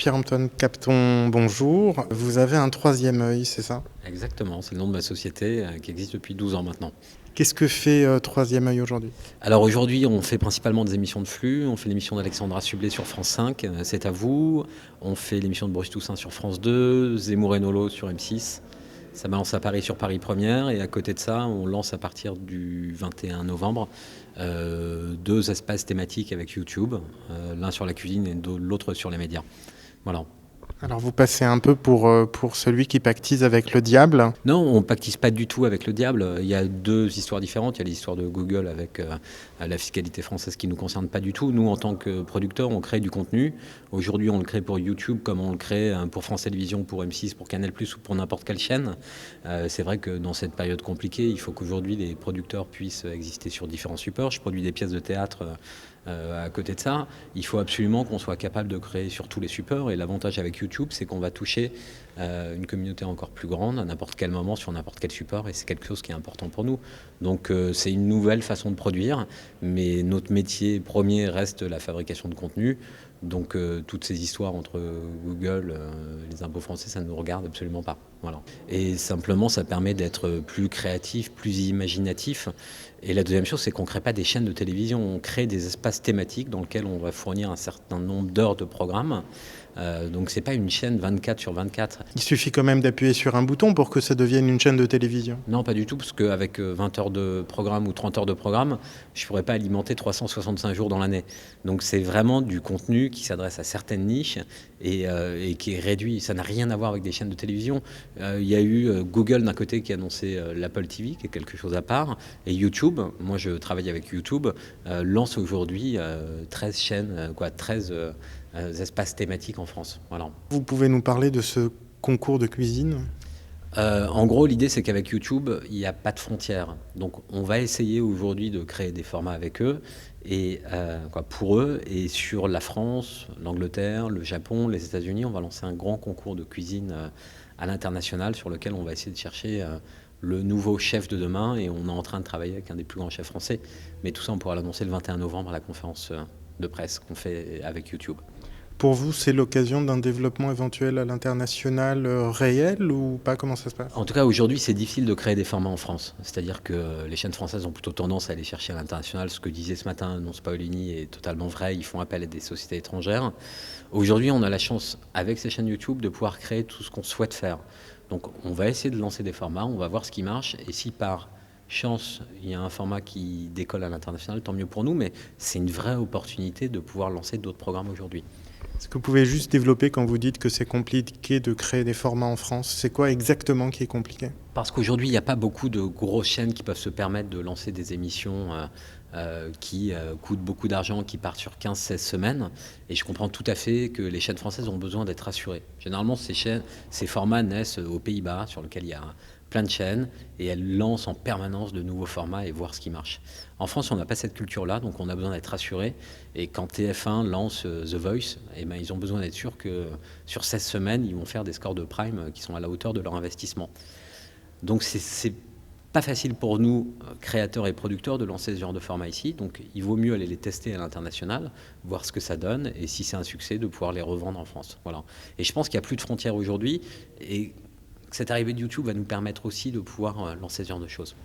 Pierre-Antoine Capton, bonjour. Vous avez un troisième œil, c'est ça? Exactement, c'est le nom de ma société qui existe depuis 12 ans maintenant. Qu'est-ce que fait Troisième œil aujourd'hui? Alors aujourd'hui, on fait principalement des émissions de flux. On fait l'émission d'Alexandra Sublet sur France 5, C'est à vous. On fait l'émission de Boris Toussaint sur France 2, Zemmour et Nolo sur M6. Ça balance à Paris sur Paris Première. Et à côté de ça, on lance à partir du 21 novembre 2 espaces thématiques avec YouTube, l'un sur la cuisine et l'autre sur les médias. Voilà. Alors vous passez un peu pour celui qui pactise avec le diable. Non, on ne pactise pas du tout avec le diable. Il y a 2 histoires différentes. Il y a l'histoire de Google avec la fiscalité française qui ne nous concerne pas du tout. Nous, en tant que producteurs, on crée du contenu. Aujourd'hui, on le crée pour YouTube comme on le crée pour France Télévisions, pour M6, pour Canal+, ou pour n'importe quelle chaîne. C'est vrai que dans cette période compliquée, il faut qu'aujourd'hui, les producteurs puissent exister sur différents supports. Je produis des pièces de théâtre à côté de ça. Il faut absolument qu'on soit capable de créer sur tous les supports. Et l'avantage avec YouTube, c'est qu'on va toucher une communauté encore plus grande à n'importe quel moment sur n'importe quel support, et c'est quelque chose qui est important pour nous. Donc c'est une nouvelle façon de produire, mais notre métier premier reste la fabrication de contenu. Donc toutes ces histoires entre Google, les impôts français, ça ne nous regarde absolument pas. Voilà. Et simplement, ça permet d'être plus créatif, plus imaginatif. Et la deuxième chose, c'est qu'on ne crée pas des chaînes de télévision, on crée des espaces thématiques dans lesquels on va fournir un certain nombre d'heures de programmes. Donc c'est pas une chaîne 24 sur 24. Il suffit quand même d'appuyer sur un bouton pour que ça devienne une chaîne de télévision. Non, pas du tout, parce qu'avec 20 heures de programme ou 30 heures de programme, je ne pourrais pas alimenter 365 jours dans l'année. Donc c'est vraiment du contenu qui s'adresse à certaines niches et qui est réduit. Ça n'a rien à voir avec des chaînes de télévision. Il y a eu Google d'un côté qui a annoncé l'Apple TV, qui est quelque chose à part, et YouTube, moi je travaille avec YouTube, lance aujourd'hui 13 chaînes, 13 espaces thématiques en France. Voilà. Vous pouvez nous parler de ce concours de cuisine? En gros, l'idée, c'est qu'avec YouTube, il n'y a pas de frontières. Donc, on va essayer aujourd'hui de créer des formats avec eux, et pour eux. Et sur la France, l'Angleterre, le Japon, les États-Unis, on va lancer un grand concours de cuisine à l'international sur lequel on va essayer de chercher le nouveau chef de demain. Et on est en train de travailler avec un des plus grands chefs français. Mais tout ça, on pourra l'annoncer le 21 novembre à la conférence de presse qu'on fait avec YouTube. Pour vous, c'est l'occasion d'un développement éventuel à l'international réel ou pas? Comment ça se passe? En tout cas, aujourd'hui, c'est difficile de créer des formats en France. C'est-à-dire que les chaînes françaises ont plutôt tendance à aller chercher à l'international. Ce que disait ce matin Nonce Paolini est totalement vrai. Ils font appel à des sociétés étrangères. Aujourd'hui, on a la chance, avec ces chaînes YouTube, de pouvoir créer tout ce qu'on souhaite faire. Donc, on va essayer de lancer des formats, on va voir ce qui marche. Et si par chance, il y a un format qui décolle à l'international, tant mieux pour nous. Mais c'est une vraie opportunité de pouvoir lancer d'autres programmes aujourd'hui. Est-ce que vous pouvez juste développer quand vous dites que c'est compliqué de créer des formats en France? C'est quoi exactement qui est compliqué? Parce qu'aujourd'hui, il n'y a pas beaucoup de grosses chaînes qui peuvent se permettre de lancer des émissions qui coûtent beaucoup d'argent, qui partent sur 15-16 semaines. Et je comprends tout à fait que les chaînes françaises ont besoin d'être rassurées. Généralement, ces formats naissent aux Pays-Bas, sur lesquels il y a plein de chaînes, et elles lancent en permanence de nouveaux formats et voir ce qui marche. En France, on n'a pas cette culture-là, donc on a besoin d'être rassuré. Et quand TF1 lance The Voice, ils ont besoin d'être sûrs que sur 16 semaines, ils vont faire des scores de prime qui sont à la hauteur de leur investissement. Donc c'est pas facile pour nous, créateurs et producteurs, de lancer ce genre de format ici. Donc il vaut mieux aller les tester à l'international, voir ce que ça donne, et si c'est un succès, de pouvoir les revendre en France. Voilà. Et je pense qu'il n'y a plus de frontières aujourd'hui, et cette arrivée de YouTube va nous permettre aussi de pouvoir lancer ce genre de choses.